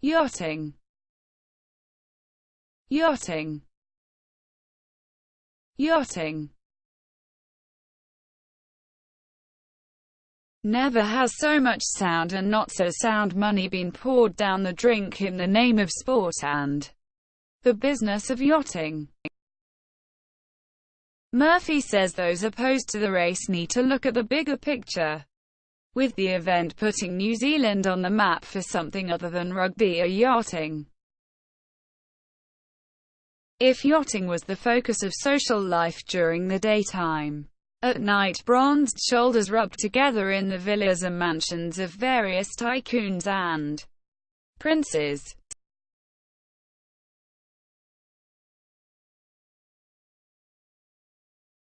Yachting. Yachting. Yachting. Never has so much sound and not so sound money been poured down the drink in the name of sport and the business of yachting. Murphy says those opposed to the race need to look at the bigger picture, with the event putting New Zealand on the map for something other than rugby or yachting. If yachting was the focus of social life during the daytime, at night bronzed shoulders rubbed together in the villas and mansions of various tycoons and princes,